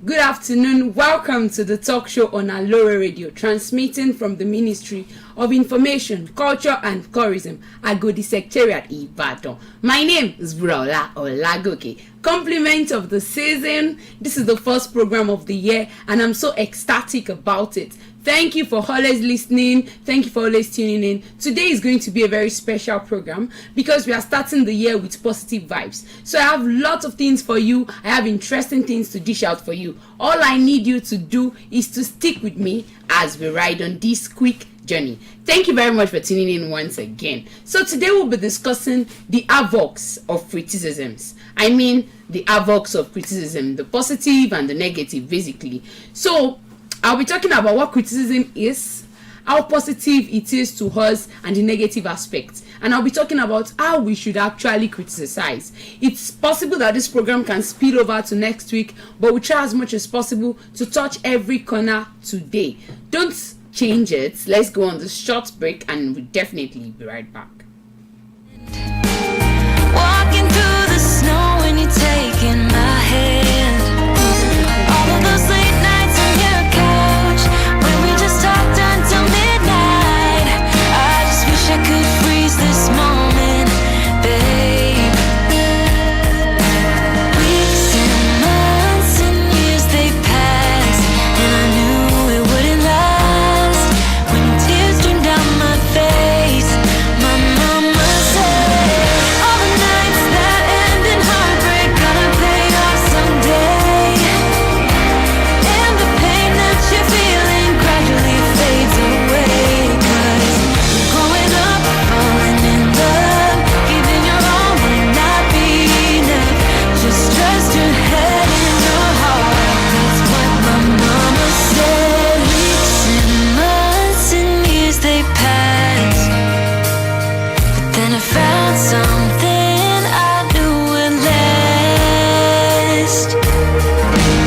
Good afternoon. Welcome to the talk show on Aloore Radio, transmitting from the Ministry of Information, Culture and Tourism, Agodi Secretariat, Ibadan. My name is Buraola Olagoke. Compliment of the season. This is the first program of the year, and I'm so ecstatic about it. Thank you for always listening. Thank you for always tuning in. Today is going to be a very special program because we are starting the year with positive vibes. So I have lots of things for you. I have interesting things to dish out for you. All I need you to do is to stick with me as we ride on this quick journey. Thank you very much for tuning in once again. So today we'll be discussing the havocs of criticisms. I mean the havocs of criticism, the positive and the negative basically. So I'll be talking about what criticism is, how positive it is to us, and the negative aspects. And I'll be talking about how we should actually criticize. It's possible that this program can spill over to next week, but we'll try as much as possible to touch every corner today. Don't change it. Let's go on this short break and we'll definitely be right back. Walking through the snow when you're taking my hand. All of those late nights on your couch when we just talked until midnight. I just wish I could freeze this moment, babe. Weeks and months and years they passed, and I knew it wouldn't last. When tears streamed down my face, my mama said, all the nights that end in heartbreak gonna pay off someday. And the pain that you're feeling gradually fades away. 'Cause you're growing up, falling in love, giving your all might not be enough. Just trust your head and your heart. That's what my mama said. Weeks and months and years they passed, but then I found something I knew would last.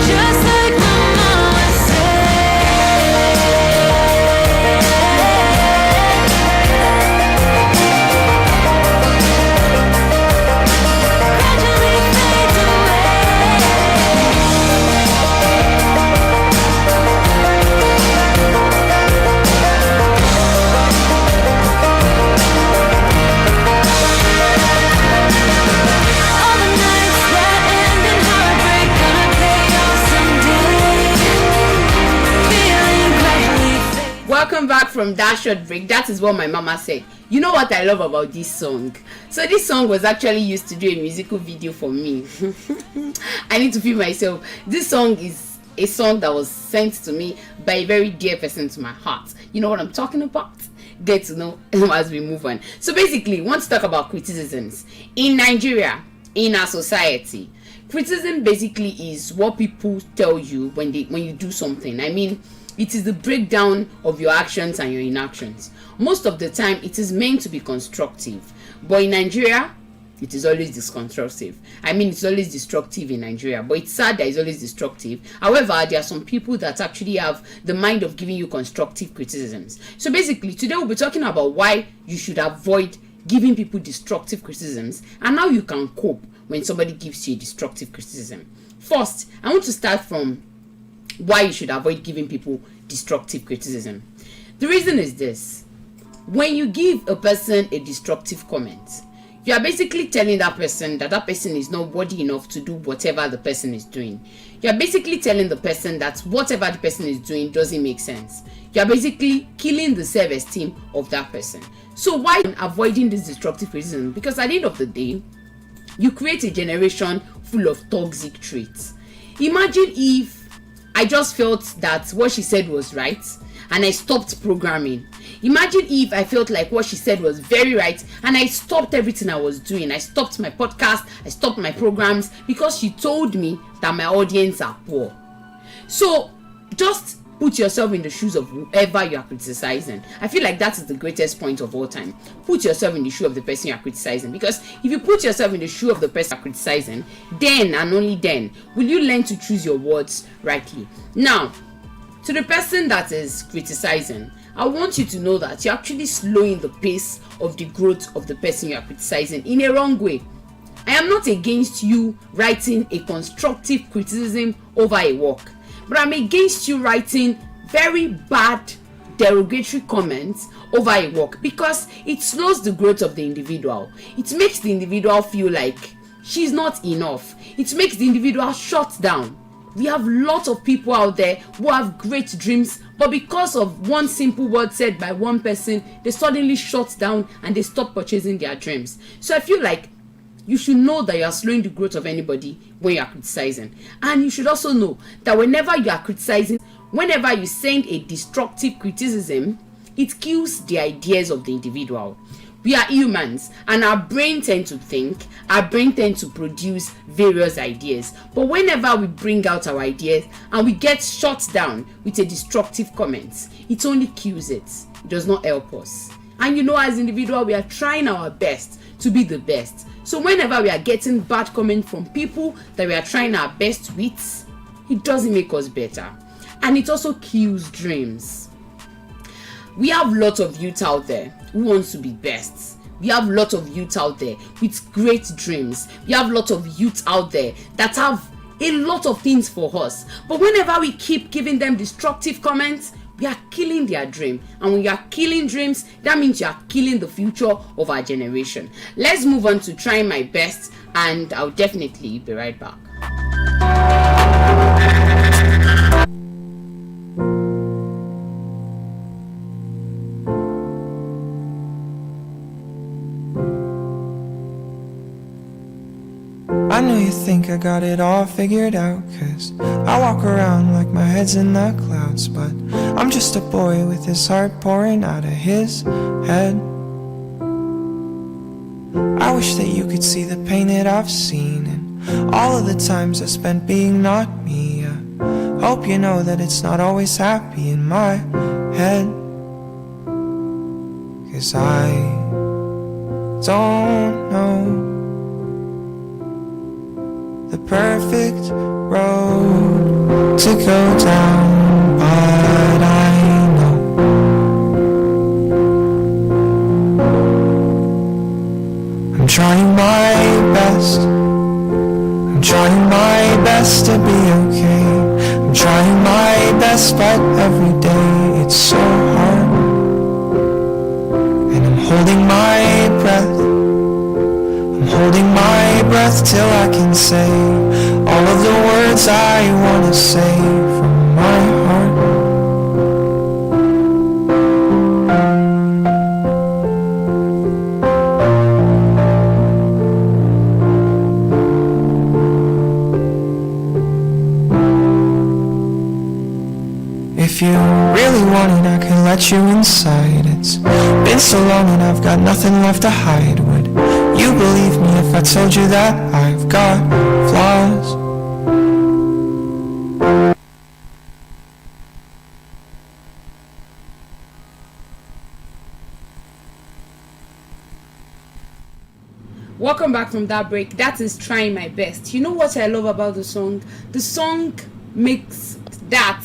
Just like my mama said. Gradually fades away. All the nights that end in heartbreak gonna pay off someday. Feeling gradually fade. Welcome back from that short break. That is what my mama said. You know what I love about this song? So this song was actually used to do a musical video for me. I need to feel myself. This song is a song that was sent to me by a very dear person to my heart. You know what I'm talking about? Get to know as we move on. So basically, I want to talk about criticisms. In Nigeria, in our society, criticism basically is what people tell you when you do something. I mean, it is the breakdown of your actions and your inactions. Most of the time, it is meant to be constructive. But in Nigeria, it is always destructive. I mean, it's always destructive in Nigeria. But it's sad that it's always destructive. However, there are some people that actually have the mind of giving you constructive criticisms. So basically, today we'll be talking about why you should avoid giving people destructive criticisms and how you can cope when somebody gives you a destructive criticism. First, I want to start from why you should avoid giving people destructive criticism. The reason is this: when you give a person a destructive comment, you are basically telling that person is not worthy enough to do whatever the person is doing. You are basically telling the person that whatever the person is doing doesn't make sense. You are basically killing the self-esteem of that person. So why avoiding this destructive criticism? Because at the end of the day, you create a generation full of toxic traits. Imagine if I just felt that what she said was right and I stopped programming. Imagine if I felt like what she said was very right and I stopped everything I was doing. I stopped my podcast, I stopped my programs because she told me that my audience are poor. So just put yourself in the shoes of whoever you are criticizing. I feel like that is the greatest point of all time. Put yourself in the shoe of the person you are criticizing, because if you put yourself in the shoe of the person you are criticizing, then and only then will you learn to choose your words rightly. Now, to the person that is criticizing, I want you to know that you're actually slowing the pace of the growth of the person you are criticizing in a wrong way. I am not against you writing a constructive criticism over a work, but I'm against you writing very bad derogatory comments over a work, because it slows the growth of the individual. It makes the individual feel like she's not enough. It makes the individual shut down. We have lots of people out there who have great dreams, but because of one simple word said by one person, they suddenly shut down and they stop purchasing their dreams. So I feel like you should know that you are slowing the growth of anybody when you are criticizing. And you should also know that whenever you are criticizing, whenever you send a destructive criticism, it kills the ideas of the individual. We are humans, and our brain tend to think, our brain tend to produce various ideas. But whenever we bring out our ideas and we get shut down with a destructive comment, it only kills it. It does not help us. And as individuals, we are trying our best to be the best. So whenever we are getting bad comments from people that we are trying our best with, it doesn't make us better. And it also kills dreams. We have lots of youth out there who wants to be best. We have lots of youth out there with great dreams. We have lots of youth out there that have a lot of things for us. But whenever we keep giving them destructive comments, we are killing their dream. And when you are killing dreams, that means you are killing the future of our generation. Let's move on to trying my best, and I'll definitely be right back. I know you think I got it all figured out, 'cause I walk around like my head's in the clouds. But I'm just a boy with his heart pouring out of his head. I wish that you could see the pain that I've seen, and all of the times I spent being not me. I hope you know that it's not always happy in my head, 'cause I don't know the perfect road to go down, but I know I'm trying my best. I'm trying my best to be okay. I'm trying my best, but every day it's so hard. And I'm holding my breath. I'm holding my breath till I can say all of the words I want to say from my heart. If you really want it, I can let you inside. It's been so long and I've got nothing left to hide. Would you believe me if I told you that I've got flaws? Welcome back from that break. That is Trying My Best. You know what I love about the song? The song makes that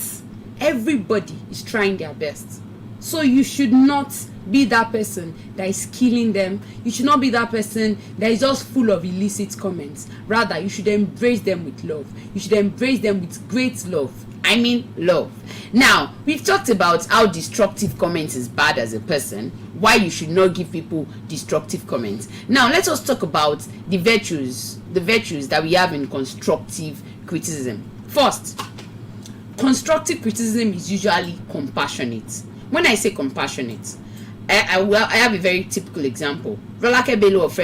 everybody is trying their best. So you should not be that person that is killing them. You should not be that person that is just full of illicit comments. Rather, you should embrace them with love. You should embrace them with great love. I mean love. Now, we've talked about how destructive comments is bad as a person, why you should not give people destructive comments. Now, let us talk about the virtues that we have in constructive criticism. First, constructive criticism is usually compassionate. When I say compassionate, I have a very typical example. Rolake Bello of